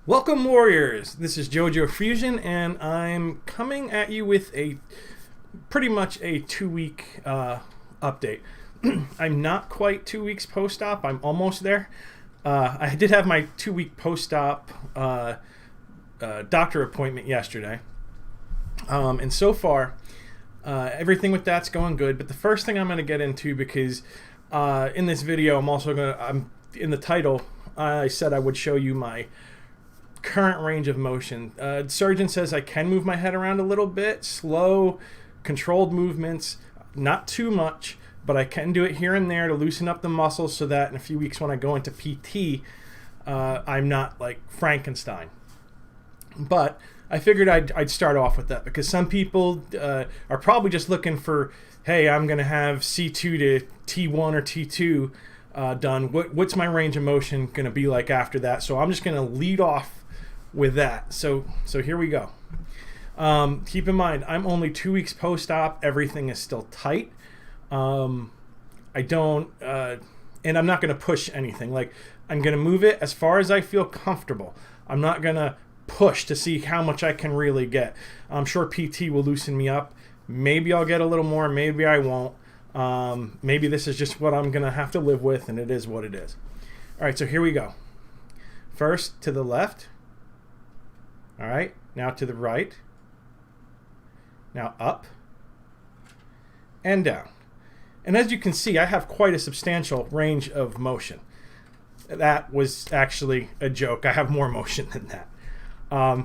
Welcome, Warriors! This is JoeJoe Fusion, and I'm coming at you with pretty much a 2-week update. I'm not quite 2 weeks post-op. I'm almost there. I did have my 2-week post-op doctor appointment yesterday, and so far everything with that's going good. But the first thing I'm going to get into, because in this video I'm in the title I said I would show you my current range of motion. Surgeon says I can move my head around a little bit, slow, controlled movements, not too much, but I can do it here and there to loosen up the muscles so that in a few weeks when I go into PT, I'm not like Frankenstein. But I figured I'd start off with that because some people are probably just looking for, hey, I'm going to have C2 to T1 or T2 done. What's my range of motion going to be like after that? So I'm just going to lead off with that. So here we go. Keep in mind, I'm only 2 weeks post-op. Everything is still tight. I don't, and I'm not going to push anything. Like, I'm going to move it as far as I feel comfortable. I'm not going to push to see how much I can really get. I'm sure PT will loosen me up. Maybe I'll get a little more. Maybe I won't. Maybe this is just what I'm going to have to live with, and it is what it is. All right, so here we go. First to the left. All right, now to the right. Now up and down. And as you can see, I have quite a substantial range of motion. That was actually a joke. I have more motion than that.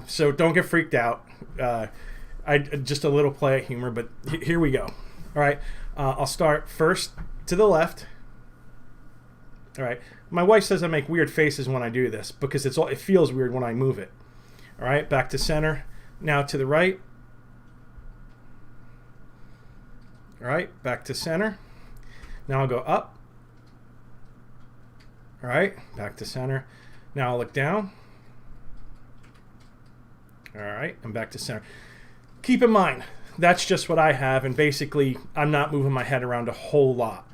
So don't get freaked out. Just a little play of humor, but here we go. All right, I'll start first to the left. All right, my wife says I make weird faces when I do this because it feels weird when I move it. All right, back to center. Now to the right. All right, back to center. Now I'll go up. All right, back to center. Now I'll look down. All right, and back to center. Keep in mind, that's just what I have, and basically I'm not moving my head around a whole lot.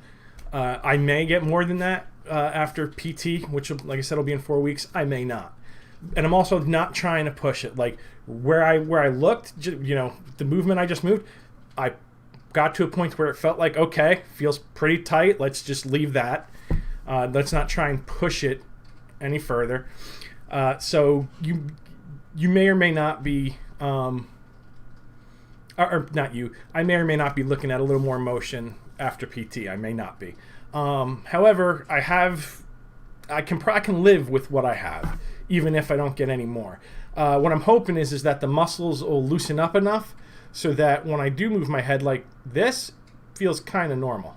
I may get more than that after PT, which, like I said, will be in 4 weeks. I may not. And I'm also not trying to push it. Like where I looked, you know, the movement I just moved, I got to a point where it felt like, okay, feels pretty tight. Let's just leave that. Let's not try and push it any further. So you may or may not be, or not you. I may or may not be looking at a little more motion after PT. I may not be. However, I can live with what I have, even if I don't get any more. What I'm hoping is that the muscles will loosen up enough so that when I do move my head like this, feels kind of normal.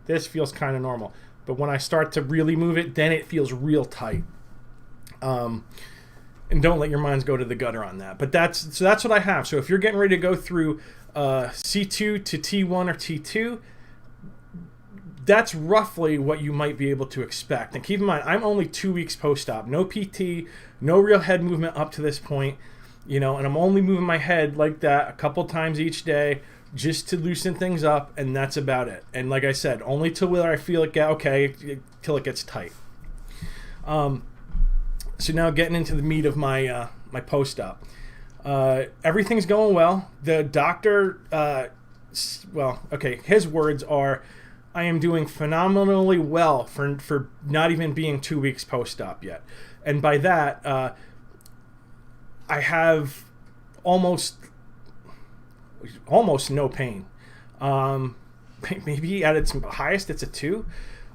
This feels kind of normal. But when I start to really move it, then it feels real tight. And don't let your minds go to the gutter on that. But that's what I have. So if you're getting ready to go through C2 to T1 or T2, that's roughly what you might be able to expect. And keep in mind, I'm only 2 weeks post-op. No PT, no real head movement up to this point. You know, and I'm only moving my head like that a couple times each day just to loosen things up, and that's about it. And like I said, only till where I feel it get okay, till it gets tight. So now getting into the meat of my my post-op. Everything's going well. The doctor, his words are, I am doing phenomenally well for not even being 2 weeks post-op yet. And by that, I have almost no pain. Maybe at its highest, it's a 2.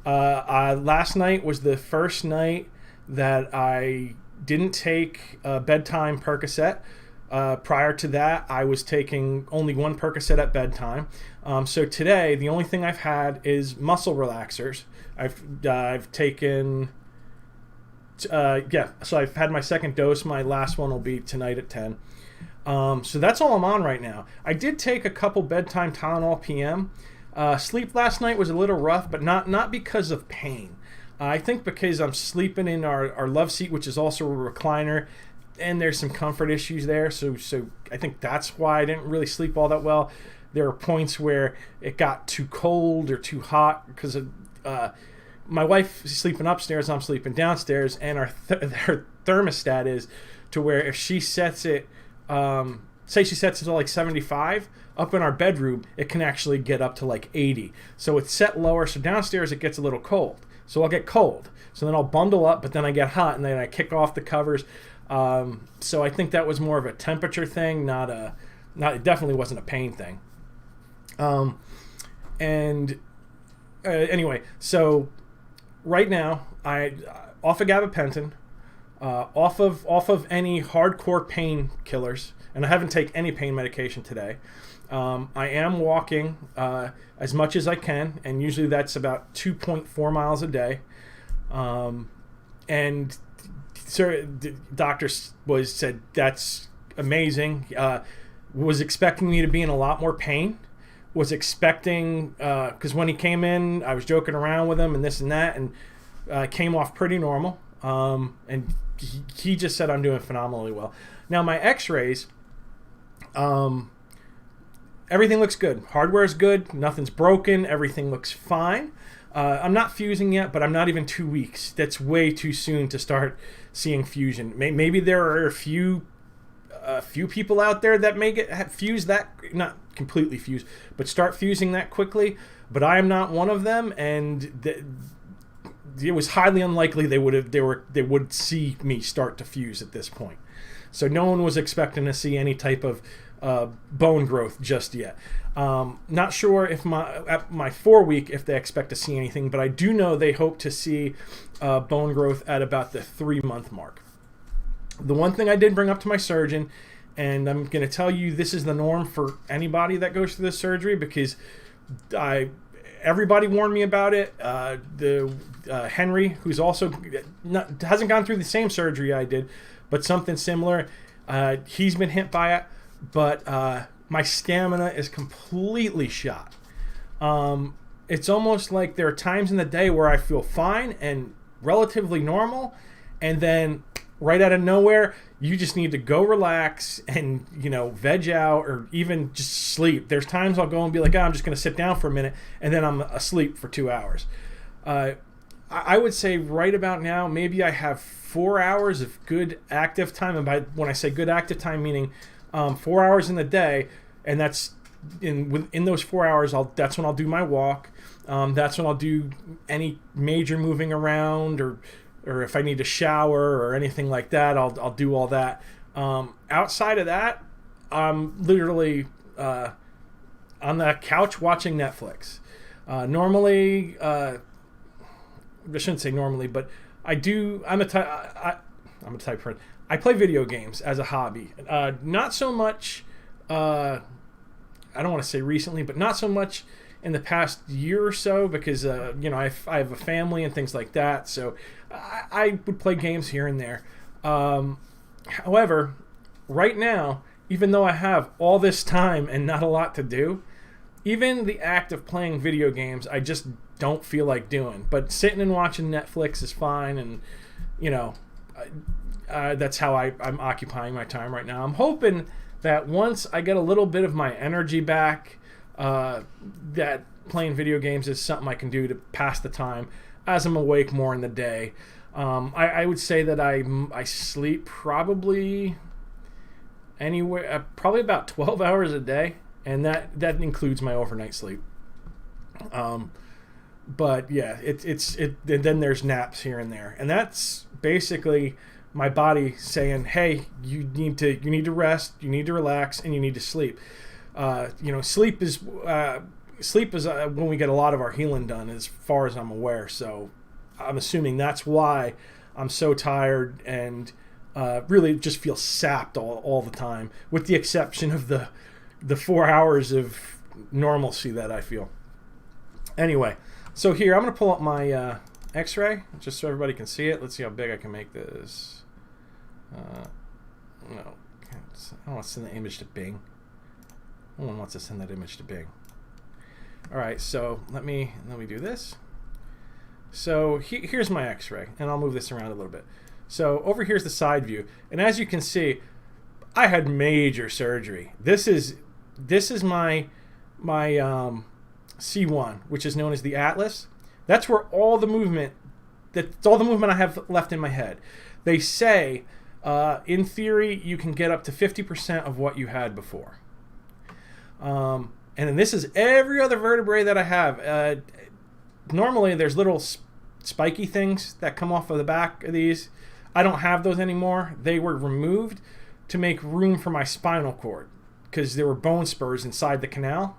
Last night was the first night that I didn't take a bedtime Percocet. Prior to that, I was taking only 1 Percocet at bedtime. So today, the only thing I've had is muscle relaxers. I've taken... so I've had my second dose. My last one will be tonight at 10. So that's all I'm on right now. I did take a couple bedtime Tylenol PM. Sleep last night was a little rough, but not because of pain. I think because I'm sleeping in our love seat, which is also a recliner, and there's some comfort issues there. So I think that's why I didn't really sleep all that well. There are points where it got too cold or too hot because of my wife is sleeping upstairs, I'm sleeping downstairs, and our thermostat is to where if she sets it, say she sets it to like 75, up in our bedroom, it can actually get up to like 80. So it's set lower, so downstairs it gets a little cold. So I'll get cold. So then I'll bundle up, but then I get hot, and then I kick off the covers. So I think that was more of a temperature thing, it definitely wasn't a pain thing. Anyway, so right now, off of gabapentin, off of any hardcore pain killers, and I haven't taken any pain medication today. I am walking as much as I can, and usually that's about 2.4 miles a day. And the doctor said that's amazing. Was expecting me to be in a lot more pain. Was expecting, because when he came in, I was joking around with him and this and that, and came off pretty normal. And he just said I'm doing phenomenally well. Now my x-rays, everything looks good. Hardware's good. Nothing's broken. Everything looks fine. I'm not fusing yet, but I'm not even 2 weeks. That's way too soon to start seeing fusion. Maybe there are a few people out there that may fuse that, not completely fuse, but start fusing that quickly. But I am not one of them, and it was highly unlikely they would see me start to fuse at this point. So no one was expecting to see any type of bone growth just yet. Not sure if at my 4 week if they expect to see anything, but I do know they hope to see bone growth at about the 3 month mark. The one thing I did bring up to my surgeon, and I'm going to tell you this is the norm for anybody that goes through this surgery, because everybody warned me about it. Henry, who's also hasn't gone through the same surgery I did, but something similar, he's been hit by it. But my stamina is completely shot. It's almost like there are times in the day where I feel fine and relatively normal, and then right out of nowhere, you just need to go relax and, veg out or even just sleep. There's times I'll go and be like, I'm just going to sit down for a minute, and then I'm asleep for 2 hours. I would say right about now, maybe I have 4 hours of good active time. And when I say good active time, meaning 4 hours in the day, and that's in those 4 hours. That's when I'll do my walk. That's when I'll do any major moving around, or if I need to shower or anything like that, I'll do all that. Outside of that, I'm literally on the couch watching Netflix. Normally, I shouldn't say normally, but I do. I'm a type person. I play video games as a hobby. Not so much, I don't want to say recently, but not so much in the past year or so, because, I have a family and things like that. So I would play games here and there. However, right now, even though I have all this time and not a lot to do, even the act of playing video games, I just don't feel like doing. But sitting and watching Netflix is fine, and, that's how I'm occupying my time right now. I'm hoping that once I get a little bit of my energy back, that playing video games is something I can do to pass the time as I'm awake more in the day. I would say that I sleep probably probably about 12 hours a day, and that includes my overnight sleep. But yeah, then there's naps here and there, and that's basically my body saying, hey, you need to rest, you need to relax, and you need to sleep. Sleep is when we get a lot of our healing done, as far as I'm aware. So I'm assuming that's why I'm so tired and really just feel sapped all the time, with the exception of the 4 hours of normalcy that I feel. Anyway, so here I'm going to pull up my x-ray just so everybody can see it. Let's see how big I can make this. No, I don't want to send the image to Bing. No one wants to send that image to Bing. All right, so let me do this. So here's my x-ray, and I'll move this around a little bit. So over here's the side view, and as you can see, I had major surgery. This is my C1, which is known as the Atlas. That's where all the movement, that's all the movement I have left in my head. They say, in theory, you can get up to 50% of what you had before. And then this is every other vertebrae that I have. Normally, there's little spiky things that come off of the back of these. I don't have those anymore. They were removed to make room for my spinal cord because there were bone spurs inside the canal.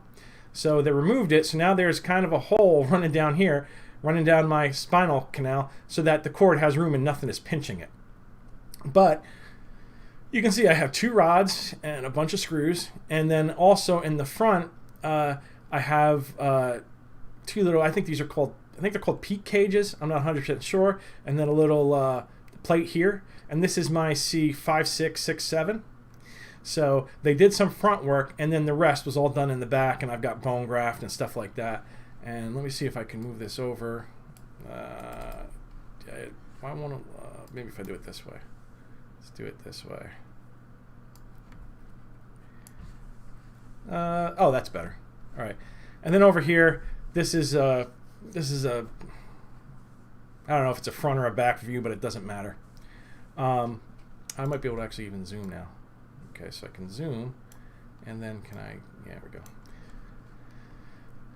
So they removed it. So now there's kind of a hole running down here, running down my spinal canal, so that the cord has room and nothing is pinching it. But you can see I have 2 rods and a bunch of screws. And then also in the front, I have 2 little, I think they're called peak cages. I'm not 100% sure. And then a little plate here. And this is my C5667. So they did some front work, and then the rest was all done in the back, and I've got bone graft and stuff like that. And let me see if I can move this over. I want to, maybe if I do it this way. Let's do it this way. Oh, that's better. All right. And then over here, this is a, I don't know if it's a front or a back view, but it doesn't matter. I might be able to actually even zoom now. Okay, so I can zoom, and then can I, yeah, there we go.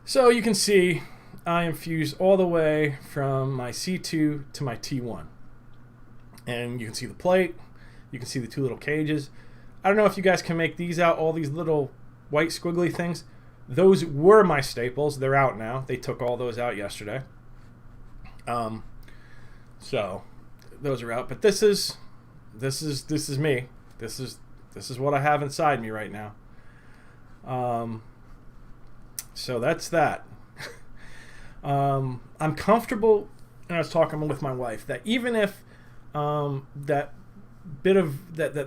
So you can see I am fused all the way from my C2 to my T1. And you can see the plate, you can see the 2 little cages. I don't know if you guys can make these out, all these little white squiggly things. Those were my staples. They're out now. They took all those out yesterday. So those are out, but this is me. This is what I have inside me right now. So that's that. I'm comfortable, and I was talking with my wife, that even if that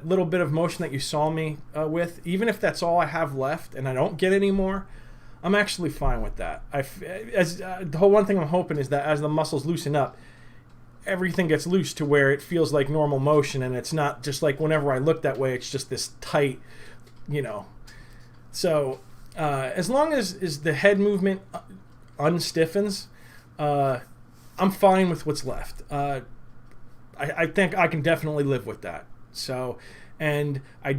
little bit of motion that you saw me with, even if that's all I have left and I don't get any more, I'm actually fine with that. The whole one thing I'm hoping is that as the muscles loosen up, everything gets loose to where it feels like normal motion, and it's not just like whenever I look that way, it's just this tight, you know. So as long as the head movement unstiffens, I'm fine with what's left. I think I can definitely live with that. So, and I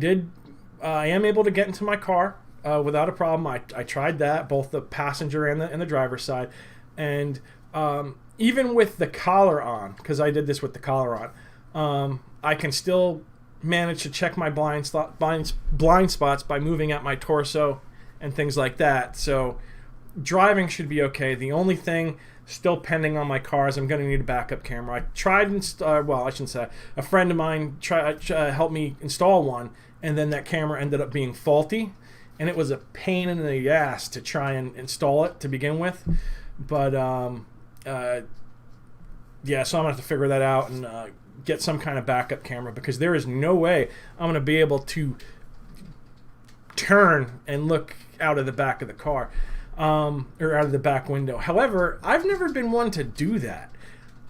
am able to get into my car without a problem. I tried that, both the passenger and the driver's side, and even with the collar on, because I did this with the collar on, I can still manage to check my blind spots by moving out my torso and things like that. So driving should be okay. The only thing still pending on my car is I'm going to need a backup camera. I tried, well, I shouldn't say. A friend of mine helped me install one, and then that camera ended up being faulty, and it was a pain in the ass to try and install it to begin with. But yeah, so I'm going to have to figure that out and get some kind of backup camera, because there is no way I'm going to be able to turn and look out of the back of the car, or out of the back window. However, I've never been one to do that.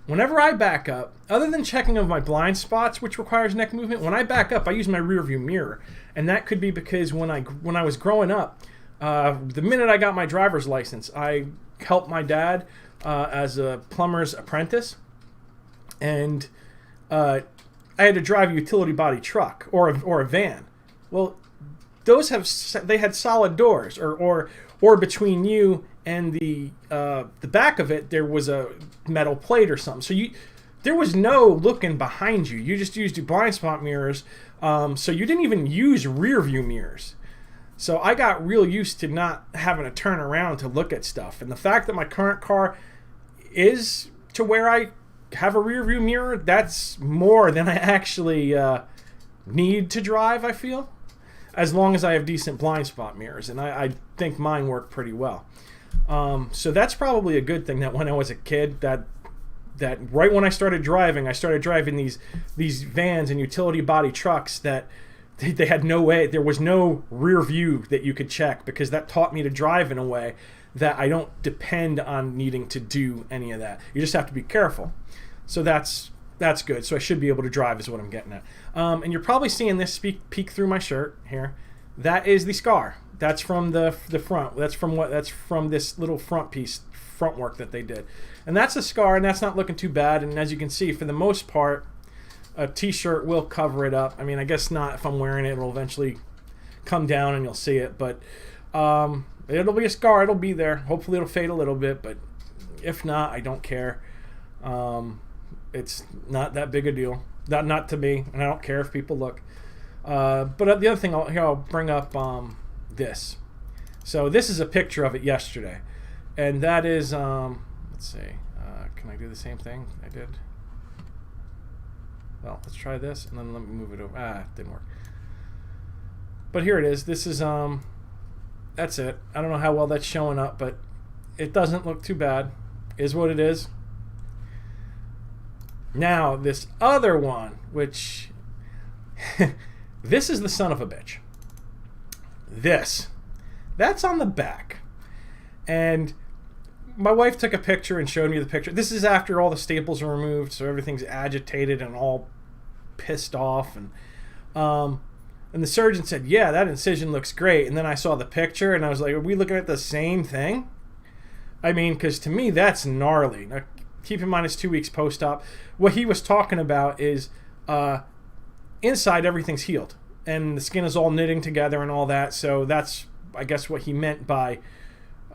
Whenever I back up, other than checking of my blind spots, which requires neck movement, when I back up, I use my rear view mirror. And that could be because when I was growing up, the minute I got my driver's license, I helped my dad as a plumber's apprentice, and I had to drive a utility body truck or a van. Well, those they had solid doors, or between you and the back of it there was a metal plate or something. So there was no looking behind you. You just used your blind spot mirrors. So you didn't even use rear view mirrors. So I got real used to not having to turn around to look at stuff. And the fact that my current car is to where I have a rear view mirror, that's more than I actually need to drive, I feel. As long as I have decent blind spot mirrors. And I think mine work pretty well. So that's probably a good thing, that when I was a kid, that right when I started driving these vans and utility body trucks that they had no way, there was no rear view that you could check, because that taught me to drive in a way that I don't depend on needing to do any of that. You just have to be careful. So that's good. So I should be able to drive is what I'm getting at. And you're probably seeing this peek through my shirt here. That is the scar. That's from the front. That's from this little front piece front work that they did. And that's a scar, and that's not looking too bad. And as you can see, for the most part, a t-shirt will cover it up. I mean, I guess not if I'm wearing it. It'll eventually come down and you'll see it. But it'll be a scar. It'll be there. Hopefully it'll fade a little bit. But if not, I don't care. It's not that big a deal. Not to me. And I don't care if people look. But the other thing, I'll bring up this. So this is a picture of it yesterday. And that is, let's see. Can I do the same thing I did? Well, let's try this, and then let me move it over. It didn't work. But here it is. This is, that's it. I don't know how well that's showing up, but it doesn't look too bad. Is what it is. Now, this other one, which, this is the son of a bitch. That's on the back. And my wife took a picture and showed me the picture. This is after all the staples are removed, so everything's agitated and all pissed off. And the surgeon said, yeah, that incision looks great. And then I saw the picture and I was like, are we looking at the same thing? I mean, because to me, that's gnarly. Now, keep in mind it's 2 weeks post-op. What he was talking about is inside everything's healed. And the skin is all knitting together and all that. So that's, I guess, what he meant by,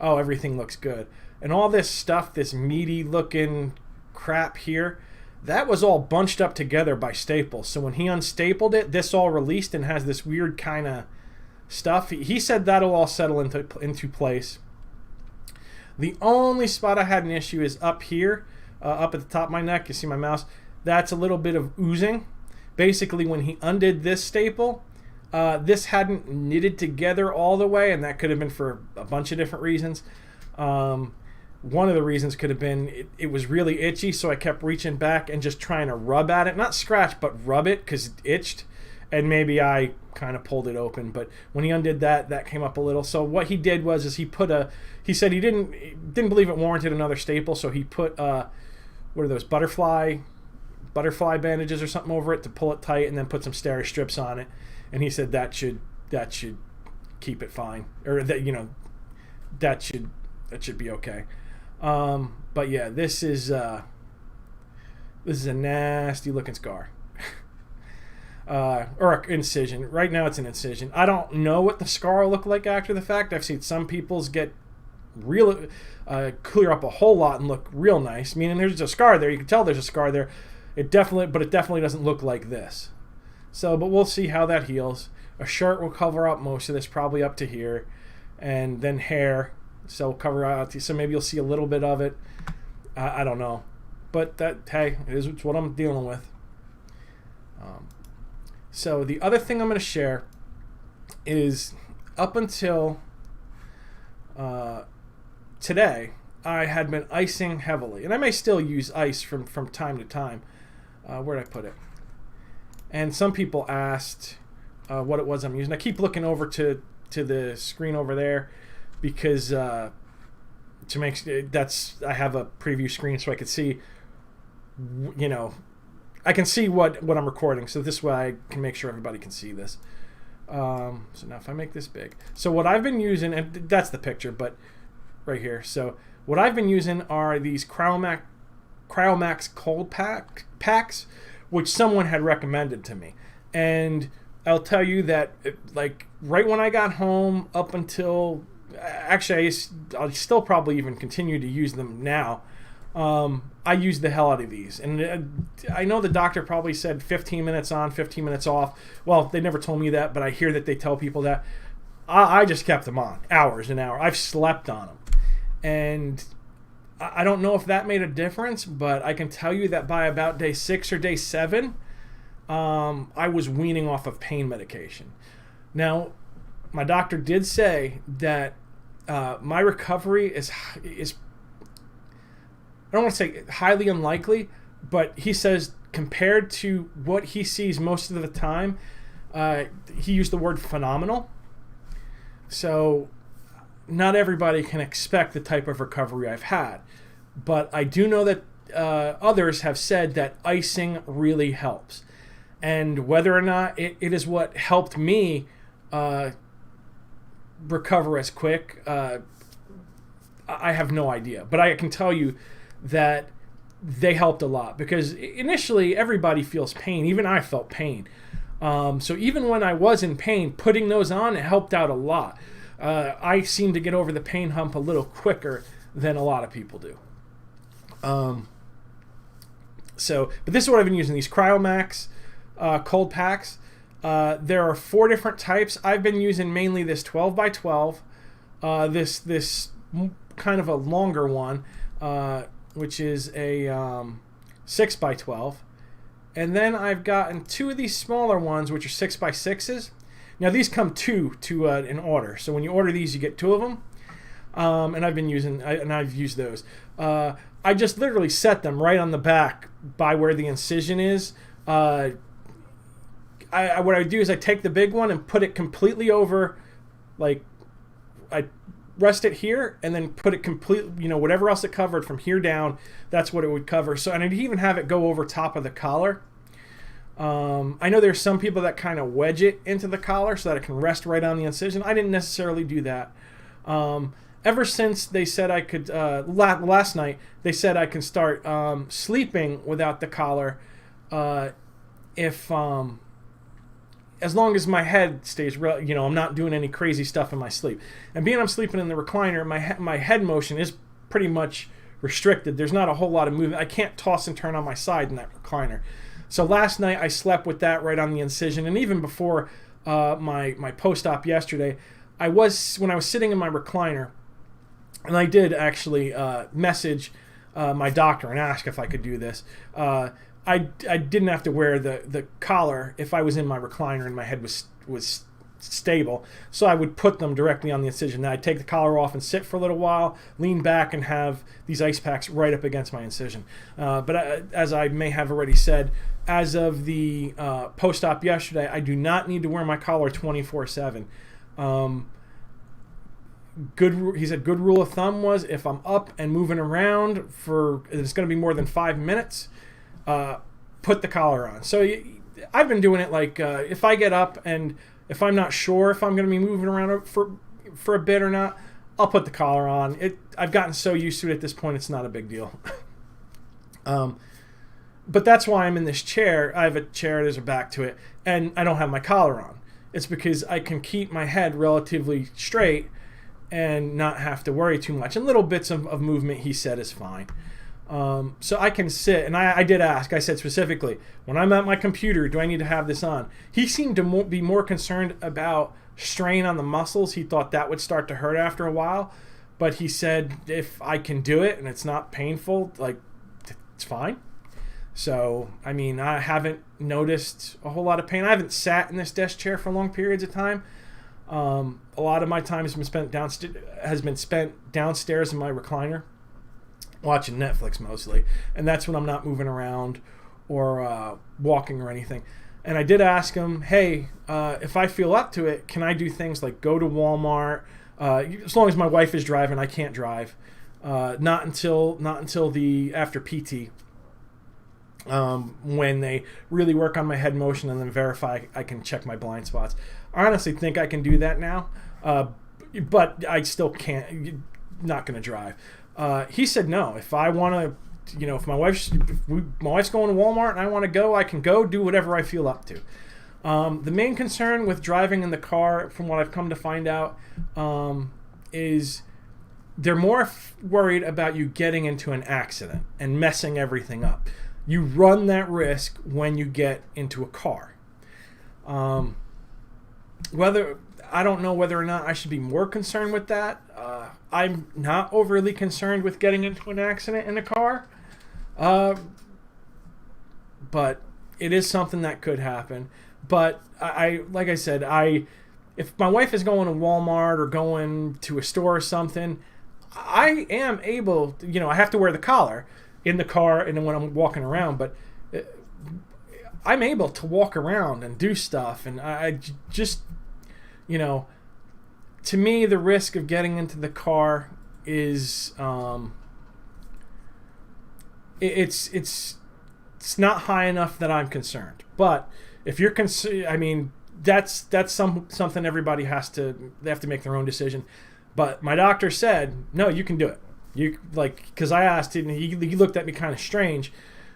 oh, everything looks good. And all this stuff, this meaty looking crap here, that was all bunched up together by staples. So when he unstapled it, this all released and has this weird kind of stuff. He said that'll all settle into place. The only spot I had an issue is up here, up at the top of my neck. You see my mouse? That's a little bit of oozing. Basically, when he undid this staple, this hadn't knitted together all the way, and that could have been for a bunch of different reasons. One of the reasons could have been it was really itchy, so I kept reaching back and just trying to rub at it. Not scratch, but rub it, because it itched, and maybe I kind of pulled it open. But when he undid that, that came up a little. So what he did was he said he didn't believe it warranted another staple, so he put, what are those, butterfly bandages or something over it to pull it tight, and then put some steri strips on it. And he said that should keep it fine, or that, you know, that should be okay. But yeah, this is a nasty looking scar. Or an incision. Right now it's an incision. I don't know what the scar will look like after the fact. I've seen some people's get real clear up a whole lot and look real nice. Meaning there's a scar there. You can tell there's a scar there. It definitely doesn't look like this. So, but we'll see how that heals. A shirt will cover up most of this, probably up to here, and then hair. So we'll cover out. So maybe you'll see a little bit of it. I don't know, but it's what I'm dealing with. So the other thing I'm going to share is up until today, I had been icing heavily, and I may still use ice from time to time. Where did I put it? And some people asked what it was I'm using. I keep looking over to the screen over there because I have a preview screen so I could see, you know, I can see what I'm recording. So this way I can make sure everybody can see this. So now if I make this big. So what I've been using, and that's the picture, but right here. So what I've been using are these Cryomax cold packs, which someone had recommended to me. And I'll tell you that, like, right when I got home up until, actually, I'll still probably even continue to use them now. I use the hell out of these. And I know the doctor probably said 15 minutes on, 15 minutes off. Well, they never told me that, but I hear that they tell people that. I just kept them on, hours and hours. I've slept on them. And I don't know if that made a difference, but I can tell you that by about day 6 or day 7, I was weaning off of pain medication. Now, my doctor did say that my recovery is I don't want to say highly unlikely, but he says compared to what he sees most of the time, he used the word phenomenal. So not everybody can expect the type of recovery I've had. But I do know that others have said that icing really helps. And whether or not it is what helped me recover as quick, I have no idea. But I can tell you that they helped a lot, because initially everybody feels pain. Even I felt pain. So even when I was in pain, putting those on, it helped out a lot. I seem to get over the pain hump a little quicker than a lot of people do. But this is what I've been using, these CryoMax cold packs. There are 4 different types. I've been using mainly this 12x12, this kind of a longer one, which is a 6x12. And then I've gotten 2 of these smaller ones, which are 6x6s. Now these come in order. So when you order these, you get 2 of them. And I've used those. I just literally set them right on the back by where the incision is. What I do is I take the big one and put it completely over, like I rest it here and then put it completely, whatever else it covered from here down, that's what it would cover. So, and I'd even have it go over top of the collar. I know there's some people that kind of wedge it into the collar so that it can rest right on the incision. I didn't necessarily do that. Ever since they said I could, last night, they said I can start sleeping without the collar as long as my head stays, I'm not doing any crazy stuff in my sleep. And being I'm sleeping in the recliner, my head motion is pretty much restricted. There's not a whole lot of movement. I can't toss and turn on my side in that recliner. So last night I slept with that right on the incision, and even before my post-op yesterday, when I was sitting in my recliner, and I did actually message my doctor and ask if I could do this. I didn't have to wear the collar if I was in my recliner and my head was stable. So I would put them directly on the incision. Then I'd take the collar off and sit for a little while, lean back, and have these ice packs right up against my incision. But as I may have already said, as of the post-op yesterday, I do not need to wear my collar 24/7. He said good rule of thumb was if I'm up and moving around it's going to be more than 5 minutes, put the collar on. So I've been doing it like if I get up and if I'm not sure if I'm going to be moving around for a bit or not, I'll put the collar on. I've gotten so used to it at this point, it's not a big deal. But that's why I'm in this chair. I have a chair, there's a back to it, and I don't have my collar on. It's because I can keep my head relatively straight and not have to worry too much. And little bits of movement, he said, is fine. So I can sit, and I did ask, I said specifically, when I'm at my computer, do I need to have this on? He seemed to be more concerned about strain on the muscles. He thought that would start to hurt after a while. But he said, if I can do it and it's not painful, it's fine. So, I mean, I haven't noticed a whole lot of pain. I haven't sat in this desk chair for long periods of time. A lot of my time has been spent downstairs in my recliner, watching Netflix mostly, and that's when I'm not moving around or walking or anything. And I did ask him, hey, if I feel up to it, can I do things like go to Walmart? As long as my wife is driving, I can't drive. Not until after PT, when they really work on my head motion and then verify I can check my blind spots. I honestly think I can do that now, but I still can't. Not going to drive. He said no. If I want to, if my wife's going to Walmart and I want to go, I can go do whatever I feel up to. The main concern with driving in the car, from what I've come to find out, is they're more worried about you getting into an accident and messing everything up. You run that risk when you get into a car. I don't know whether or not I should be more concerned with that. I'm not overly concerned with getting into an accident in a car. But it is something that could happen. But like I said, if my wife is going to Walmart or going to a store or something, I am able to, I have to wear the collar in the car and then when I'm walking around, but I'm able to walk around and do stuff. And I just, to me, the risk of getting into the car is, it's not high enough that I'm concerned. But if you're that's something everybody they have to make their own decision. But my doctor said, no, you can do it. You like, because I asked him, he looked at me kind of strange,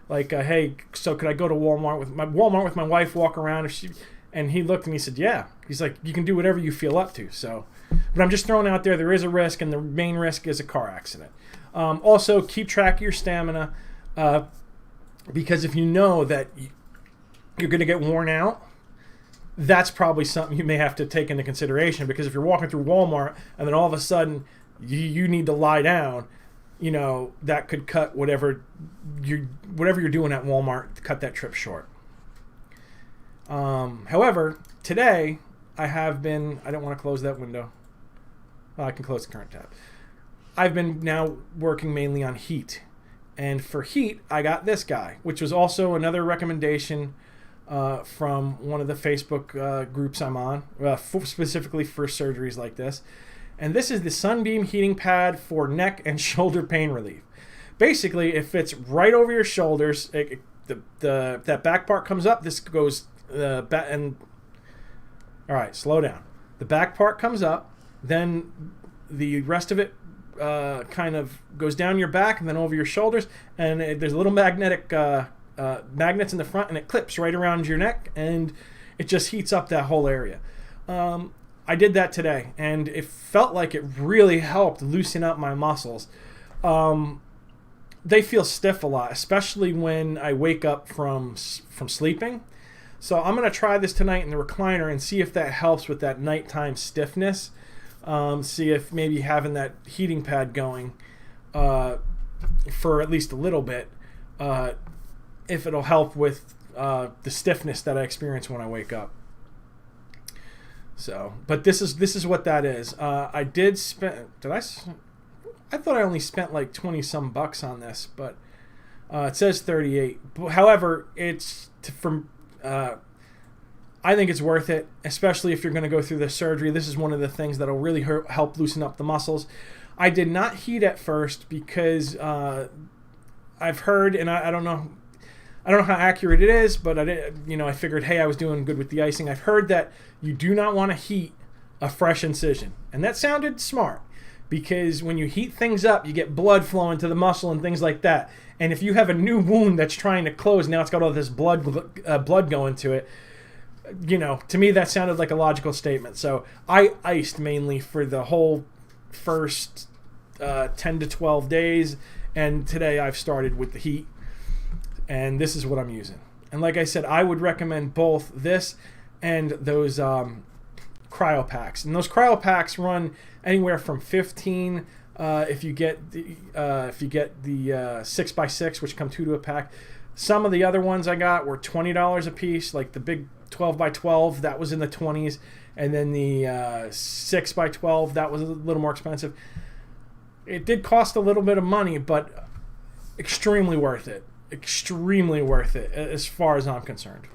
like, hey, so could I go to Walmart with my wife, walk around? And he looked and he said, yeah. He's like, you can do whatever you feel up to. So, but I'm just throwing out there is a risk, and the main risk is a car accident. Also, keep track of your stamina, because if you know that you're going to get worn out, that's probably something you may have to take into consideration, because if you're walking through Walmart and then all of a sudden you need to lie down, that could cut whatever you're doing at Walmart, cut that trip short. However, today I don't want to close that window. Well, I can close the current tab. I've been now working mainly on heat. And for heat, I got this guy, which was also another recommendation from one of the Facebook groups I'm on, specifically for surgeries like this. And this is the Sunbeam Heating Pad for neck and shoulder pain relief. Basically, it fits right over your shoulders. That back part comes up. This goes back and... All right, slow down. The back part comes up. Then the rest of it kind of goes down your back and then over your shoulders. And there's a little magnetic... magnets in the front, and it clips right around your neck, and it just heats up that whole area. I did that today, and it felt like it really helped loosen up my muscles. They feel stiff a lot, especially when I wake up from sleeping. So I'm going to try this tonight in the recliner and see if that helps with that nighttime stiffness. See if maybe having that heating pad going for at least a little bit, if it'll help with the stiffness that I experience when I wake up. So, but this is what that is. I did spend. I thought I only spent like 20 some bucks on this, but it says 38. However, it's from. I think it's worth it, especially if you're going to go through the surgery. This is one of the things that'll really help loosen up the muscles. I did not heat at first because I've heard, and I don't know. I don't know how accurate it is, but I figured, hey, I was doing good with the icing. I've heard that you do not want to heat a fresh incision. And that sounded smart, because when you heat things up, you get blood flowing to the muscle and things like that. And if you have a new wound that's trying to close, now it's got all this blood going to it. To me, that sounded like a logical statement. So I iced mainly for the whole first 10 to 12 days. And today I've started with the heat. And this is what I'm using. And like I said, I would recommend both this and those cryo packs. And those cryo packs run anywhere from $15 if you get the 6x6, which come 2 to a pack. Some of the other ones I got were $20 a piece, like the big 12x12, that was in the 20s, and then the 6x12, that was a little more expensive. It did cost a little bit of money, but extremely worth it. Extremely worth it as far as I'm concerned.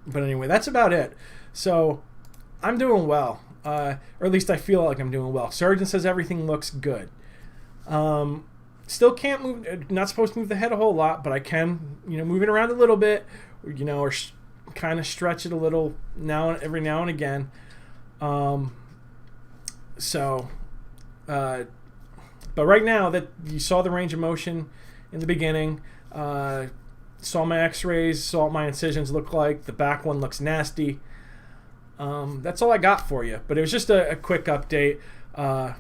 But anyway, that's about it. So I'm doing well, or at least I feel like I'm doing well. Surgeon says everything looks good. Still can't move, not supposed to move the head a whole lot, but I can, move it around a little bit, or kind of stretch it a little every now and again. But right now that you saw the range of motion in the beginning, saw my x-rays, saw what my incisions look like. The back one looks nasty. That's all I got for you, but it was just a quick update.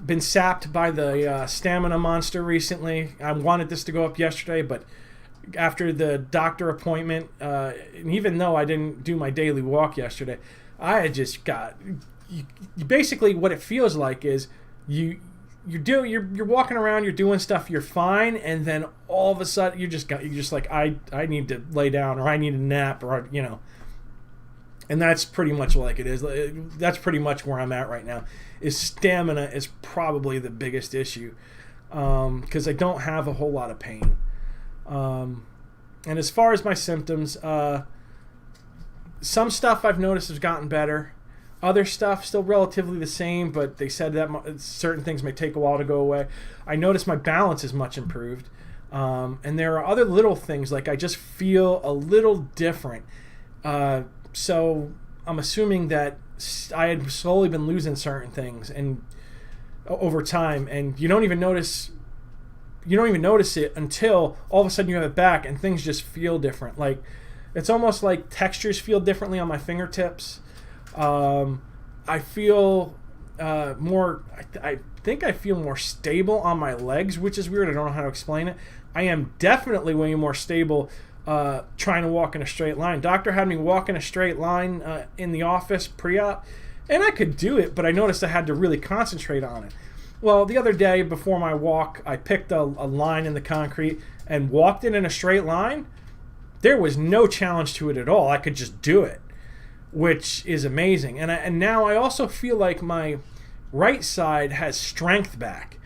Been sapped by the stamina monster recently. I wanted this to go up yesterday, but after the doctor appointment, and even though I didn't do my daily walk yesterday, I had just got basically what it feels like is you're walking around, you're doing stuff, you're fine, and then all of a sudden you're just like I need to lay down, or I need a nap, or and that's pretty much like it is. That's pretty much where I'm at right now. Is stamina is probably the biggest issue, because I don't have a whole lot of pain. And as far as my symptoms, some stuff I've noticed has gotten better. Other stuff still relatively the same, but they said that certain things may take a while to go away. I noticed my balance is much improved. And there are other little things, like I just feel a little different. So I'm assuming that I had slowly been losing certain things. And over time, and you don't even notice it until all of a sudden you have it back and things just feel different. Like, it's almost like textures feel differently on my fingertips. I feel more, I think I feel more stable on my legs, which is weird. I don't know how to explain it. I am definitely way more stable trying to walk in a straight line. Doctor had me walk in a straight line in the office pre-op, and I could do it, but I noticed I had to really concentrate on it. Well, the other day before my walk, I picked a line in the concrete and walked it in a straight line. There was no challenge to it at all. I could just do it, which is amazing. And now I also feel like my right side has strength back.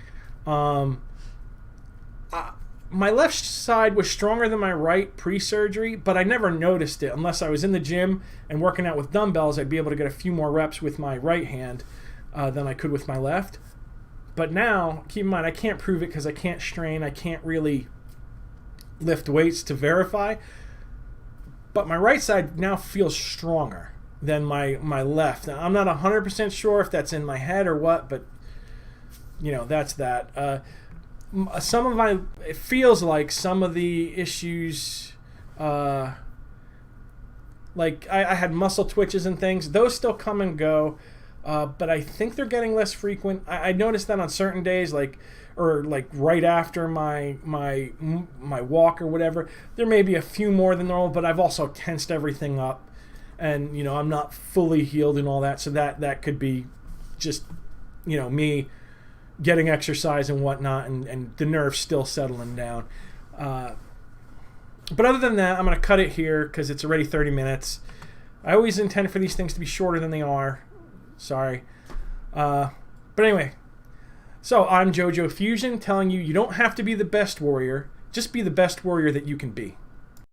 My left side was stronger than my right pre-surgery, but I never noticed it unless I was in the gym and working out with dumbbells. I'd be able to get a few more reps with my right hand than I could with my left. But now, keep in mind, I can't prove it because I can't strain. I can't really lift weights to verify. But my right side now feels stronger than my left. Now, I'm not 100% sure if that's in my head or what, but, you know, that's that. It feels like some of the issues, like I had muscle twitches and things, those still come and go. But I think they're getting less frequent. I noticed that on certain days, like right after my walk or whatever, there may be a few more than normal. But I've also tensed everything up, and you know I'm not fully healed and all that. So that could be just, you know, me getting exercise and whatnot, and the nerves still settling down. But other than that, I'm gonna cut it here because it's already 30 minutes. I always intend for these things to be shorter than they are. Sorry. But anyway, so I'm JoeJoe Fusion telling you don't have to be the best warrior, just be the best warrior that you can be.